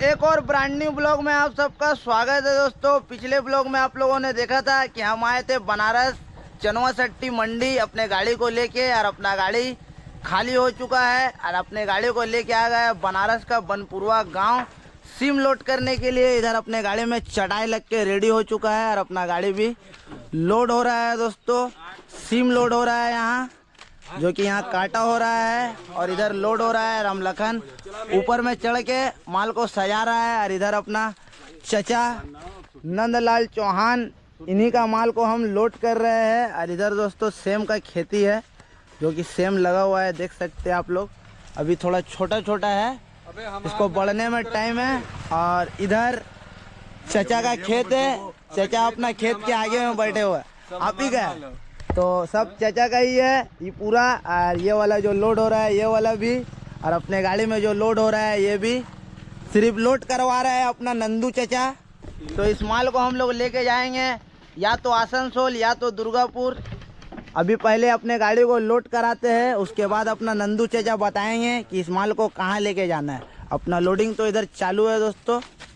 एक और brand new blog में आप सबका स्वागत है दोस्तों। पिछले ब्लॉग में आप लोगों ने देखा था कि हम आए थे बनारस चनवासट्टी मंडी अपने गाड़ी को लेके, और अपना गाड़ी खाली हो चुका है और अपने गाड़ी को लेके आ गए बनारस का बनपुरवा गांव सिम लोड करने के लिए। इधर अपने गाड़ी में चढ़ाई लग के रेडी हो चुका है और अपना गाड़ी भी लोड हो रहा है दोस्तों। सिम लोड हो रहा है यहाँ, जो कि यहाँ काटा हो रहा है और इधर लोड हो रहा है। रामलखन ऊपर में चढ़ के माल को सजा रहा है और इधर अपना चचा नंदलाल चौहान, इन्हीं का माल को हम लोड कर रहे हैं। और इधर दोस्तों सेम का खेती है, जो कि सेम लगा हुआ है, देख सकते हैं आप लोग। अभी थोड़ा छोटा छोटा है, इसको बढ़ने में टाइम है। और इधर चचा का खेत है, चचा अपना खेत के आगे में बैठे हुए हैं। आप ही का तो सब चचा का ही है ये पूरा। और ये वाला जो लोड हो रहा है ये वाला भी, और अपने गाड़ी में जो लोड हो रहा है ये भी सिर्फ लोड करवा रहा है अपना नंदू चचा। तो इस माल को हम लोग लेके जाएंगे या तो आसनसोल या तो दुर्गापुर। अभी पहले अपने गाड़ी को लोड कराते हैं, उसके बाद अपना नंदू चचा बताएंगे कि इस माल को कहाँ लेके जाना है। अपना लोडिंग तो इधर चालू है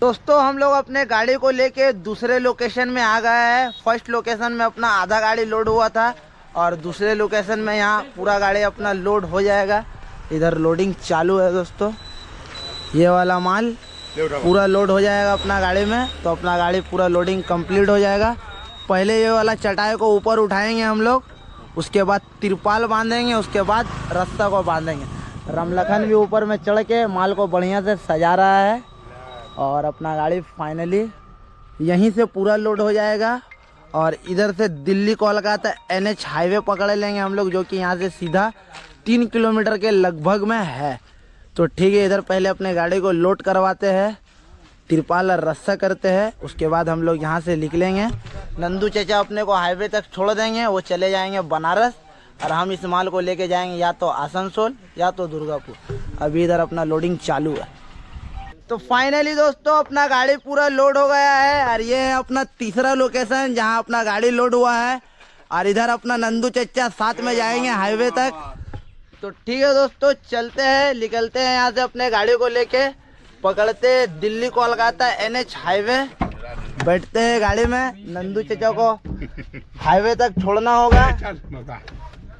दोस्तों हम लोग अपने गाड़ी को लेके दूसरे लोकेशन में आ गए हैं। फर्स्ट लोकेशन में अपना आधा गाड़ी लोड हुआ था और दूसरे लोकेशन में यहाँ पूरा गाड़ी अपना लोड हो जाएगा। इधर लोडिंग चालू है दोस्तों। ये वाला माल पूरा लोड हो जाएगा अपना गाड़ी में, तो अपना गाड़ी पूरा लोडिंग कंप्लीट हो जाएगा। पहले ये वाला चटाई को ऊपर उठाएंगे हम लोग, उसके बाद तिरपाल बांधेंगे, उसके बाद रस्सा को बांधेंगे। रामलखन भी ऊपर में चढ़ के माल को बढ़िया से सजा रहा है और अपना गाड़ी फाइनली यहीं से पूरा लोड हो जाएगा। और इधर से दिल्ली कोलकाता NH हाईवे पकड़ लेंगे हम लोग, जो कि यहाँ से सीधा 3 किलोमीटर के लगभग में है। तो ठीक है, इधर पहले अपने गाड़ी को लोड करवाते हैं, तिरपाल और रस्सा करते हैं, उसके बाद हम लोग यहाँ से निकलेंगे। नंदू चचा अपने को हाईवे तक छोड़ देंगे, वो चले जाएंगे बनारस और हम इस माल को लेके जाएंगे या तो आसनसोल या तो दुर्गापुर। अभी इधर अपना लोडिंग चालू है। तो फाइनली दोस्तों अपना गाड़ी पूरा लोड हो गया है और ये है अपना तीसरा लोकेशन जहां अपना गाड़ी लोड हुआ है। और इधर अपना नंदू चचा साथ में जाएंगे हाईवे तक। तो ठीक है दोस्तों, चलते हैं, निकलते हैं यहाँ से अपने गाड़ी को लेके, पकड़ते दिल्ली कोलकाता NH हाईवे, बैठते हैं गाड़ी में। नंदू चचा को हाईवे तक छोड़ना होगा।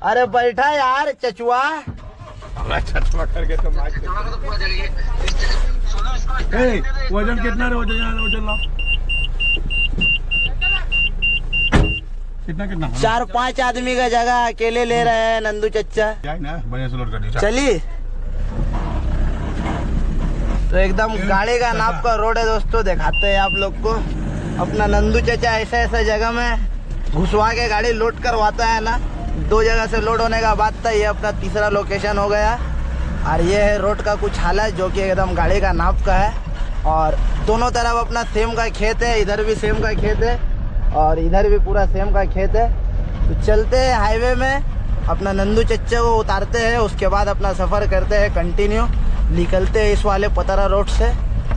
अरे बैठा यार चचुआ, करके तो वजन कितना रे? वजन ला कितना 4-5 आदमी का जगह अकेले ले रहे हैं नंदू चचा। चलिए, तो एकदम गाड़ी का नाप का रोड है दोस्तों, दिखाते हैं आप लोग को। अपना नंदू चचा ऐसा ऐसा जगह में घुसवा के गाड़ी लोड करवाता है ना। 2 जगह से लोड होने का बाद था, ये अपना तीसरा लोकेशन हो गया। और ये है रोड का कुछ हालत, जो कि एकदम गाड़ी का नाप का है। और दोनों तरफ अपना सेम का खेत है, इधर भी सेम का खेत है और इधर भी पूरा सेम का खेत है। तो चलते हैं हाईवे में, अपना नंदू चच्चा को उतारते हैं, उसके बाद अपना सफ़र करते हैं कंटिन्यू। निकलते हैं इस वाले पतरा रोड से,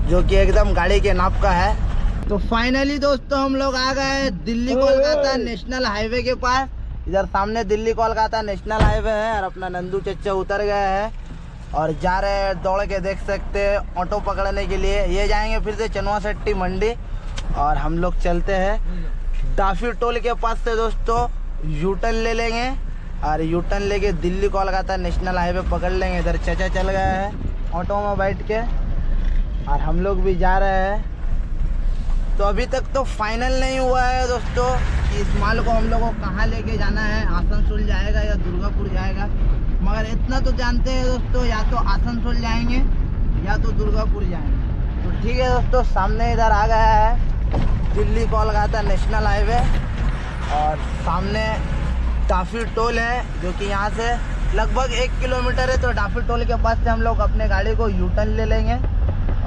जो कि एकदम गाड़ी के नाप का है। तो फाइनली दोस्तों हम लोग आ गए दिल्ली कोलकाता नेशनल हाईवे के पास। इधर सामने दिल्ली कोलकाता नेशनल हाईवे है और अपना नंदू चच्चा उतर गया है और जा रहे हैं दौड़ के, देख सकते हैं, ऑटो पकड़ने के लिए। ये जाएंगे फिर से चनवासट्टी मंडी और हम लोग चलते हैं डाफी टोल के पास से दोस्तों, यूटर्न ले लेंगे और यूटर्न लेके दिल्ली कोलकाता नेशनल हाईवे पकड़ लेंगे। इधर चचा चल गया है ऑटो में बैठ के और हम लोग भी जा रहे हैं। तो अभी तक तो फाइनल नहीं हुआ है दोस्तों कि इस माल को हम लोग को कहाँ लेके जाना है, आसनसोल जाएगा या दुर्गापुर जाएगा। मगर इतना तो जानते हैं दोस्तों, या तो आसनसोल जाएंगे या तो दुर्गापुर जाएंगे। तो ठीक है दोस्तों, सामने इधर आ गया है दिल्ली कोलकाता नेशनल हाईवे और सामने डाफी टोल है, जो कि यहाँ से लगभग 1 किलोमीटर है। तो डाफी टोल के पास से हम लोग अपने गाड़ी को यूटर्न ले लेंगे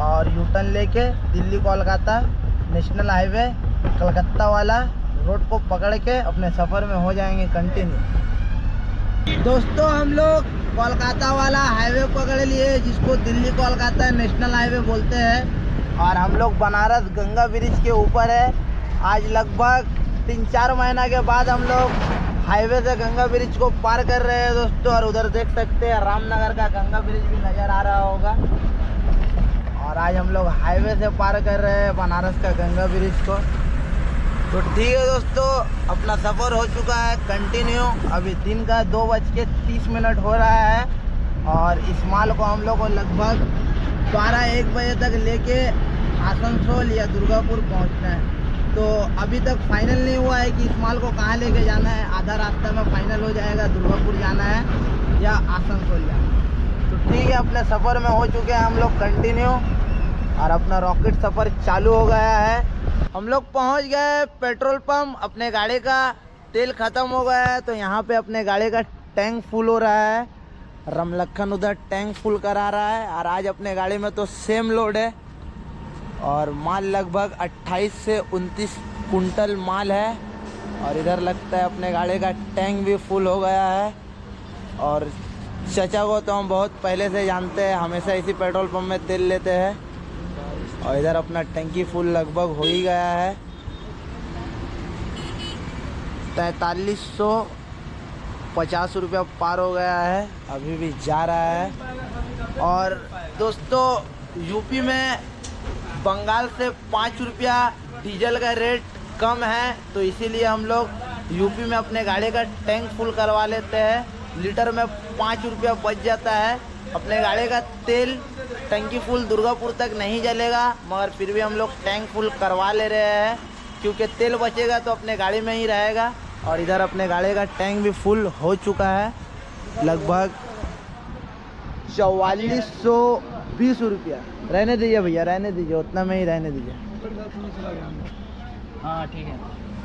और यूटर्न लेके दिल्ली कोलकाता नेशनल हाईवे कलकत्ता वाला रोड को पकड़ के अपने सफ़र में हो जाएंगे कंटिन्यू। दोस्तों हम लोग कोलकाता वाला हाईवे पकड़ लिए, जिसको दिल्ली कोलकाता नेशनल हाईवे बोलते हैं। और हम लोग बनारस गंगा ब्रिज के ऊपर है। आज लगभग 3-4 महीना के बाद हम लोग हाईवे से गंगा ब्रिज को पार कर रहे हैं दोस्तों। और उधर देख सकते हैं रामनगर का गंगा ब्रिज भी नज़र आ रहा होगा। और आज हम लोग हाईवे से पार कर रहे हैं बनारस का गंगा ब्रिज को। तो ठीक है दोस्तों, अपना सफ़र हो चुका है कंटिन्यू। अभी दिन का 2:30 हो रहा है और इस माल को हम लोग को लगभग 12-1 बजे तक लेके आसनसोल या दुर्गापुर पहुंचना है। तो अभी तक फाइनल नहीं हुआ है कि इस माल को कहाँ लेके जाना है। आधा रास्ता में फाइनल हो जाएगा दुर्गापुर जाना है या आसनसोल जाना है। तो ठीक है, अपने सफ़र में हो चुके हैं हम लोग कंटिन्यू और अपना रॉकेट सफ़र चालू हो गया है। हम लोग पहुंच गए पेट्रोल पंप। अपने गाड़ी का तेल ख़त्म हो गया है तो यहाँ पे अपने गाड़ी का टैंक फुल हो रहा है। रमलखन उधर टैंक फुल करा रहा है और आज अपने गाड़ी में तो सेम लोड है और माल लगभग 28 से 29 कुंटल माल है। और इधर लगता है अपने गाड़ी का टैंक भी फुल हो गया है। और चचा को तो हम बहुत पहले से जानते हैं, हमेशा इसी पेट्रोल पंप में तेल लेते हैं। और इधर अपना टंकी फुल लगभग हो ही गया है। 4350 रुपया पार हो गया है, अभी भी जा रहा है। और दोस्तों यूपी में बंगाल से 5 रुपया डीजल का रेट कम है, तो इसीलिए हम लोग यूपी में अपने गाड़ी का टैंक फुल करवा लेते हैं। लीटर में 5 रुपया बच जाता है। अपने गाड़ी का तेल टंकी फुल दुर्गापुर तक नहीं जलेगा, मगर फिर भी हम लोग टैंक फुल करवा ले रहे हैं क्योंकि तेल बचेगा तो अपने गाड़ी में ही रहेगा। और इधर अपने गाड़ी का टैंक भी फुल हो चुका है, लगभग 4420 रुपया। रहने दीजिए भैया, रहने दीजिए, उतना में ही रहने दीजिए। हाँ ठीक है,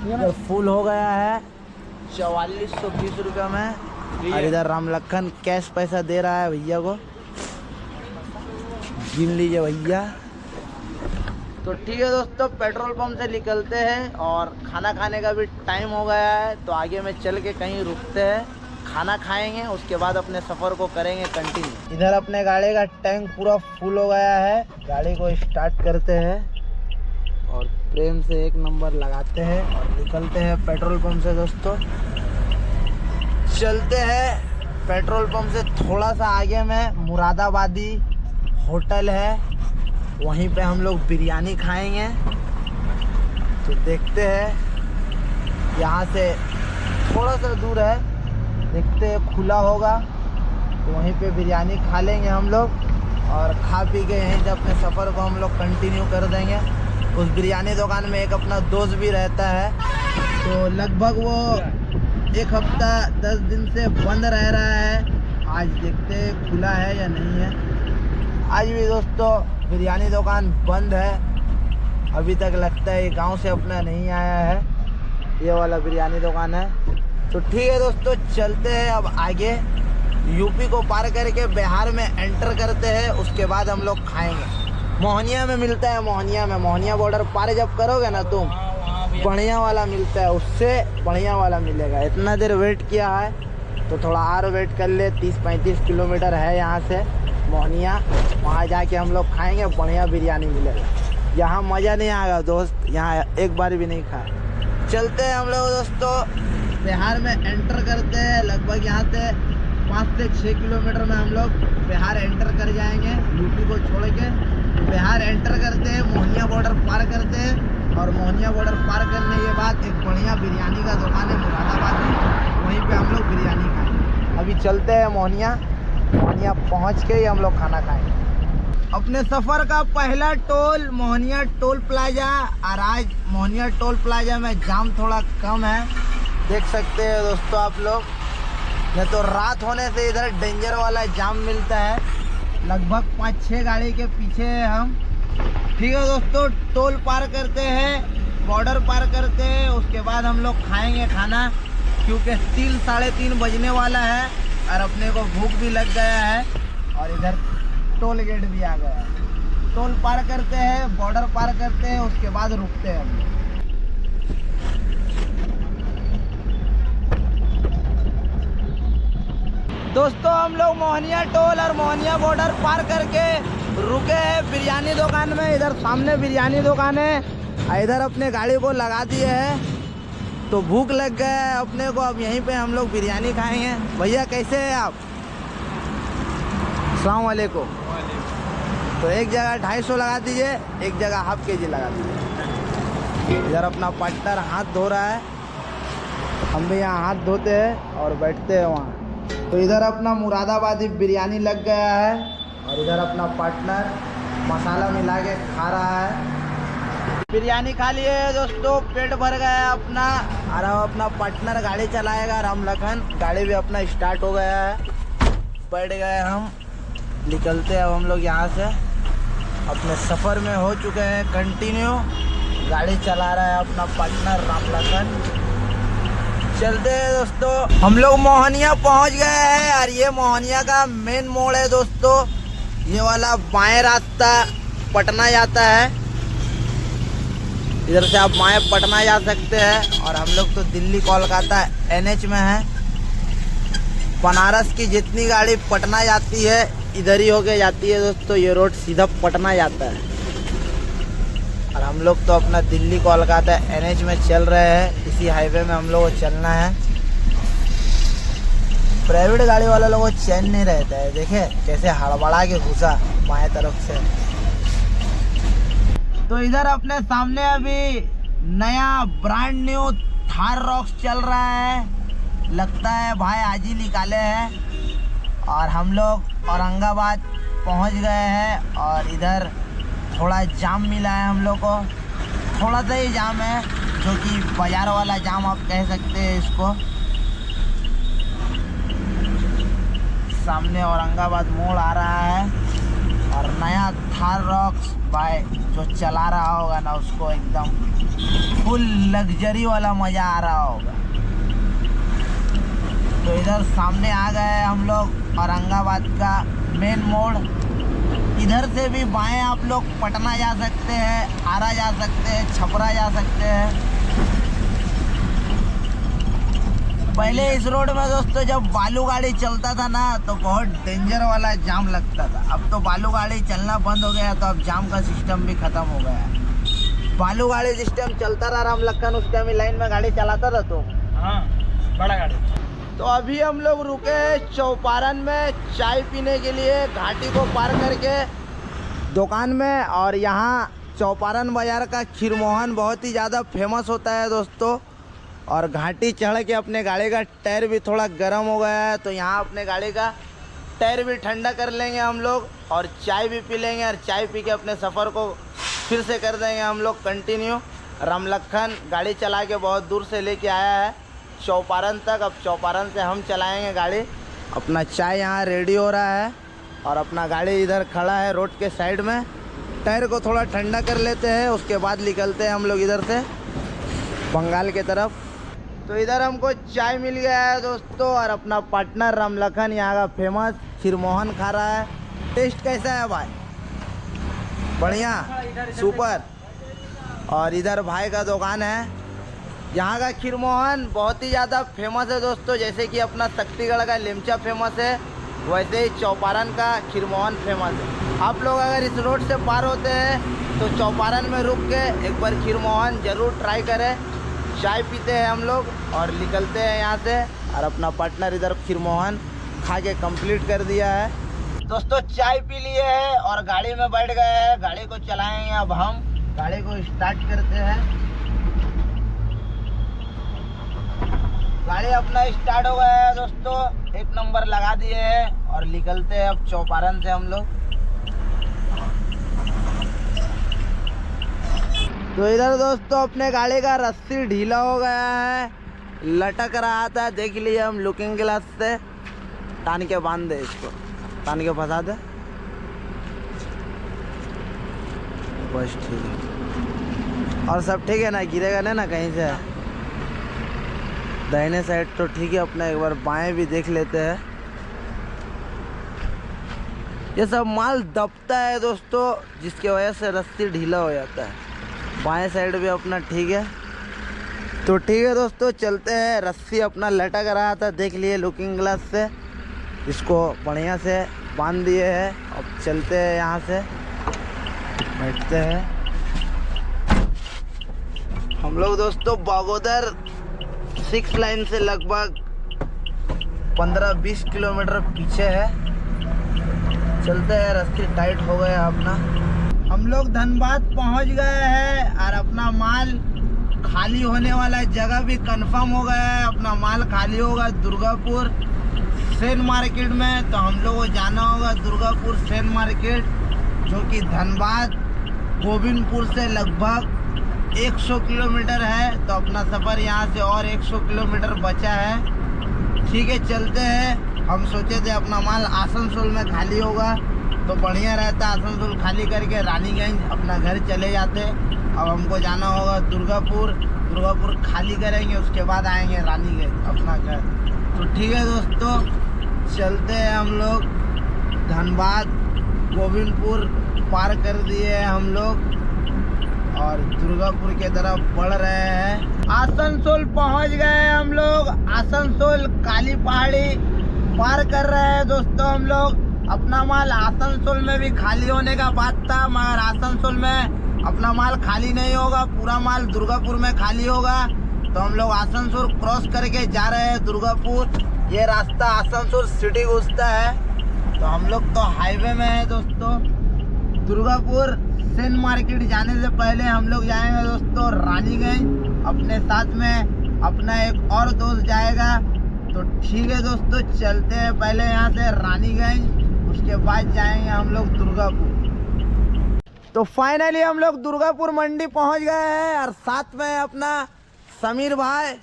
इधर फुल हो गया है 4420 रुपया में। और इधर रामलखन कैश पैसा दे रहा है भैया को, गिन लीजिए भैया। तो ठीक है दोस्तों, पेट्रोल पंप से निकलते हैं और खाना खाने का भी टाइम हो गया है। तो आगे में चल के कहीं रुकते हैं, खाना खाएंगे, उसके बाद अपने सफ़र को करेंगे कंटिन्यू। इधर अपने गाड़ी का टैंक पूरा फुल हो गया है। गाड़ी को स्टार्ट करते हैं और प्रेम से 1 नंबर लगाते हैं और निकलते हैं पेट्रोल पंप से। दोस्तों चलते हैं पेट्रोल पंप से थोड़ा सा आगे में मुरादाबादी होटल है, वहीं पे हम लोग बिरयानी खाएंगे। तो देखते हैं, यहाँ से थोड़ा सा दूर है, देखते हैं खुला होगा तो वहीं पे बिरयानी खा लेंगे हम लोग। और खा पी के यहीं से अपने सफ़र को हम लोग कंटिन्यू कर देंगे। उस बिरयानी दुकान में एक अपना दोस्त भी रहता है, तो लगभग वो 1 हफ्ता 10 दिन से बंद रह रहा है। आज देखते हैं खुला है या नहीं है। आज भी दोस्तों बिरयानी दुकान बंद है, अभी तक लगता है ये गांव से अपना नहीं आया है। ये वाला बिरयानी दुकान है। तो ठीक है दोस्तों, चलते हैं अब आगे। यूपी को पार करके बिहार में एंटर करते हैं, उसके बाद हम लोग खाएंगे। मोहनिया में मिलता है, मोहनिया बॉर्डर पार जब करोगे ना तुम, बढ़िया वाला मिलता है, उससे बढ़िया वाला मिलेगा। इतना देर वेट किया है तो थोड़ा और वेट कर ले। 30-35 किलोमीटर है यहाँ से मोहनिया, वहाँ जाके हम लोग खाएंगे, बढ़िया बिरयानी मिलेगा। यहाँ मज़ा नहीं आएगा दोस्त, यहाँ एक बार भी नहीं खाया। चलते हैं हम लोग दोस्तों, बिहार में एंटर करते हैं। लगभग यहाँ से 5 से 6 किलोमीटर में हम लोग बिहार एंटर कर जाएंगे। यूपी को छोड़ के बिहार एंटर करते हैं, मोहनिया बॉर्डर पार करते हैं। और मोहनिया बॉर्डर पार करने के बाद एक बढ़िया बिरयानी का दुकान है मुरादाबाद में, वहीं पे हम लोग बिरयानी खाएंगे। अभी चलते हैं मोहनिया पहुँच के ही हम लोग खाना खाएंगे। अपने सफ़र का पहला टोल मोहनिया टोल प्लाजा। और आज मोहनिया टोल प्लाजा में जाम थोड़ा कम है, देख सकते हैं दोस्तों आप लोग। नहीं तो रात होने से इधर डेंजर वाला जाम मिलता है। लगभग 5-6 गाड़ी के पीछे हैं हम। ठीक है दोस्तों, टोल पार करते हैं, बॉर्डर पार करते हैं, उसके बाद हम लोग खाएंगे खाना, क्योंकि 3-3:30 बजने वाला है और अपने को भूख भी लग गया है। और इधर टोल गेट भी आ गया है। टोल पार करते हैं, बॉर्डर पार करते हैं, उसके बाद रुकते हैं हम। दोस्तों हम लोग मोहनिया टोल और मोहनिया बॉर्डर पार करके रुके हैं बिरयानी दुकान में। इधर सामने बिरयानी दुकान है, इधर अपने गाड़ी को लगा दिए है। तो भूख लग गया है अपने को, अब यहीं पे हम लोग बिरयानी खाएंगे। भैया कैसे हैं आप? अस्सलाम वालेकुम। तो एक जगह 250 लगा दीजिए, एक जगह हाफ kg लगा दीजिए। इधर अपना पार्टनर हाथ धो रहा है, हम भी यहाँ हाथ धोते हैं और बैठते हैं वहाँ। तो इधर अपना मुरादाबादी बिरयानी लग गया है और इधर अपना पार्टनर मसाला मिला के खा रहा है। बिरयानी खा लिए दोस्तों, पेट भर गया है अपना। और अब अपना पार्टनर गाड़ी चलाएगा, राम लखन। गाड़ी भी अपना स्टार्ट हो गया है, बैठ गए हम, निकलते हैं अब हम लोग यहाँ से। अपने सफ़र में हो चुके हैं कंटिन्यू, गाड़ी चला रहा है अपना पार्टनर राम लखन। चलते हैं दोस्तों, हम लोग मोहनिया पहुँच गए हैं और ये मोहनिया का मेन मोड़ है दोस्तों। ये वाला बाएं रास्ता पटना जाता है, इधर से आप बाएं पटना जा सकते हैं। और हम लोग तो दिल्ली कोलकाता NH में है। बनारस की जितनी गाड़ी पटना जाती है इधर ही होके जाती है दोस्तों। ये रोड सीधा पटना जाता है और हम लोग तो अपना दिल्ली कोलकाता NH में चल रहे हैं। इसी हाईवे में हम लोग को चलना है। प्राइवेट गाड़ी वाले लोगों को चैन नहीं रहता है, देखे कैसे हड़बड़ा के घुसा बाएं तरफ से। तो इधर अपने सामने अभी नया ब्रांड न्यू थार रॉक्स चल रहा है, लगता है भाई आज ही निकाले हैं। और हम लोग औरंगाबाद पहुंच गए हैं और इधर थोड़ा जाम मिला है हम लोग को, थोड़ा सा ही जाम है, जो कि बाजार वाला जाम आप कह सकते हैं इसको। सामने औरंगाबाद मोड़ आ रहा है और नया थार रॉक्स बाय जो चला रहा होगा ना, उसको एकदम फुल लग्जरी वाला मज़ा आ रहा होगा। तो इधर सामने आ गए हम लोग औरंगाबाद का मेन मोड़। इधर से भी बाएं आप लोग पटना जा सकते हैं, आरा जा सकते हैं, छपरा जा सकते हैं। पहले इस रोड में दोस्तों जब बालू गाड़ी चलता था ना तो बहुत डेंजर वाला जाम लगता था। अब तो बालू गाड़ी चलना बंद हो गया, तो अब जाम का सिस्टम भी खत्म हो गया है। बालू गाड़ी सिस्टम चलता रहा राम लखन, उस टाइम लाइन में गाड़ी चलाता था तो। हाँ, बड़ा गाड़ी। तो अभी हम लोग रुके चौपारण में चाय पीने के लिए, घाटी को पार करके दुकान में। और यहाँ चौपारण बाजार का खीरमोहन बहुत ही ज़्यादा फेमस होता है दोस्तों। और घाटी चढ़ के अपने गाड़ी का टायर भी थोड़ा गर्म हो गया है, तो यहाँ अपने गाड़ी का टायर भी ठंडा कर लेंगे हम लोग और चाय भी पी लेंगे। और चाय पी के अपने सफ़र को फिर से कर देंगे हम लोग कंटिन्यू। रामलखन गाड़ी चला के बहुत दूर से लेके आया है चौपारण तक, अब चौपारण से हम चलाएंगे गाड़ी। अपना चाय यहाँ रेडी हो रहा है और अपना गाड़ी इधर खड़ा है रोड के साइड में। टायर को थोड़ा ठंडा कर लेते हैं, उसके बाद निकलते हैं हम लोग इधर से बंगाल के तरफ। तो इधर हमको चाय मिल गया है दोस्तों और अपना पार्टनर रामलखन यहाँ का फेमस खीरमोहन खा रहा है। टेस्ट कैसा है भाई? बढ़िया, सुपर। और इधर भाई का दुकान है। यहाँ का खीरमोहन बहुत ही ज़्यादा फेमस है दोस्तों। जैसे कि अपना शक्तिगढ़ का लेमचा फेमस है, वैसे ही चौपारण का खीरमोहन फेमस है। आप लोग अगर इस रोड से पार होते हैं तो चौपारण में रुक के एक बार खीरमोहन ज़रूर ट्राई करें। चाय पीते हैं हम लोग और निकलते हैं यहाँ से। और अपना पार्टनर इधर खीरमोहन खा के कंप्लीट कर दिया है दोस्तों। चाय पी लिए है और गाड़ी में बैठ गए हैं, गाड़ी को चलाएंगे। अब हम गाड़ी को स्टार्ट करते हैं। गाड़ी अपना स्टार्ट हो गया है दोस्तों, 1 नंबर लगा दिए हैं और निकलते हैं अब चौपारण से हम लोग। तो इधर दोस्तों अपने गाड़ी का रस्सी ढीला हो गया है, लटक रहा था। देख लिए हम लुकिंग ग्लास से, तान के बांध दे, इसको तान के फंसा दे, बस ठीक है। और सब ठीक है ना, गिरेगा नहीं ना कहीं से? दाहिने साइड तो ठीक है अपना, एक बार बाएं भी देख लेते हैं। ये सब माल दबता है दोस्तों, जिसकी वजह से रस्सी ढीला हो जाता है। बाएं साइड भी अपना ठीक है। तो ठीक है दोस्तों, चलते हैं। रस्सी अपना लटक रहा था, देख लिए लुकिंग ग्लास से, इसको बढ़िया से बांध दिए हैं। अब चलते हैं यहाँ से, बैठते हैं हम लोग दोस्तों। बागोदर 6 लाइन से लगभग 15-20 किलोमीटर पीछे है। चलते हैं, रस्सी टाइट हो गया अपना। हम लोग धनबाद पहुंच गए हैं और अपना माल खाली होने वाला जगह भी कंफर्म हो गया है। अपना माल खाली होगा दुर्गापुर सेन मार्केट में। तो हम लोग को जाना होगा दुर्गापुर सेन मार्केट, जो कि धनबाद गोविंदपुर से लगभग 100 किलोमीटर है। तो अपना सफ़र यहाँ से और 100 किलोमीटर बचा है। ठीक है, चलते हैं। हम सोचे थे अपना माल आसनसोल में खाली होगा तो बढ़िया रहता, आसनसोल खाली करके रानीगंज अपना घर चले जाते। अब हमको जाना होगा दुर्गापुर, दुर्गापुर खाली करेंगे, उसके बाद आएंगे रानीगंज अपना घर। तो ठीक है दोस्तों, चलते हैं हम लोग। धनबाद गोविंदपुर पार कर दिए हैं हम लोग और दुर्गापुर की तरफ बढ़ रहे हैं। आसनसोल पहुंच गए हैं हम लोग। आसनसोल काली पहाड़ी पार कर रहे हैं दोस्तों हम लोग। अपना माल आसनसोल में भी खाली होने का बात था, मगर आसनसोल में अपना माल खाली नहीं होगा, पूरा माल दुर्गापुर में खाली होगा। तो हम लोग आसनसोल क्रॉस करके जा रहे हैं दुर्गापुर। ये रास्ता आसनसोल सिटी घुसता है। तो हम लोग तो हाईवे में है दोस्तों। दुर्गापुर सेन मार्केट जाने से पहले हम लोग जाएंगे दोस्तों रानीगंज। अपने साथ में अपना एक और दोस्त जाएगा। तो ठीक है दोस्तों, चलते हैं पहले यहाँ से रानीगंज, उसके बाद जाएंगे हम लोग दुर्गापुर। तो फाइनली हम लोग दुर्गापुर मंडी पहुँच गए हैं और साथ में अपना समीर भाई।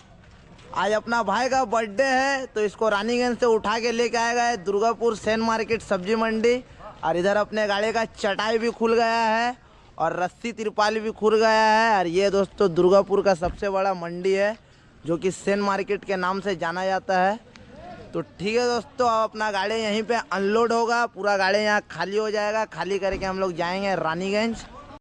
आज अपना भाई का बर्थडे है तो इसको रानीगंज से उठा के लेके आया गया है दुर्गापुर सेन मार्केट सब्जी मंडी। और इधर अपने गाड़ी का चटाई भी खुल गया है और रस्सी तिरपाल भी खुल गया है। और ये दोस्तों दुर्गापुर का सबसे बड़ा मंडी है, जो कि सेन मार्केट के नाम से जाना जाता है। तो ठीक है दोस्तों, अब अपना गाड़ी यहीं पे अनलोड होगा, पूरा गाड़ी यहाँ खाली हो जाएगा। खाली करके हम लोग जाएंगे रानीगंज।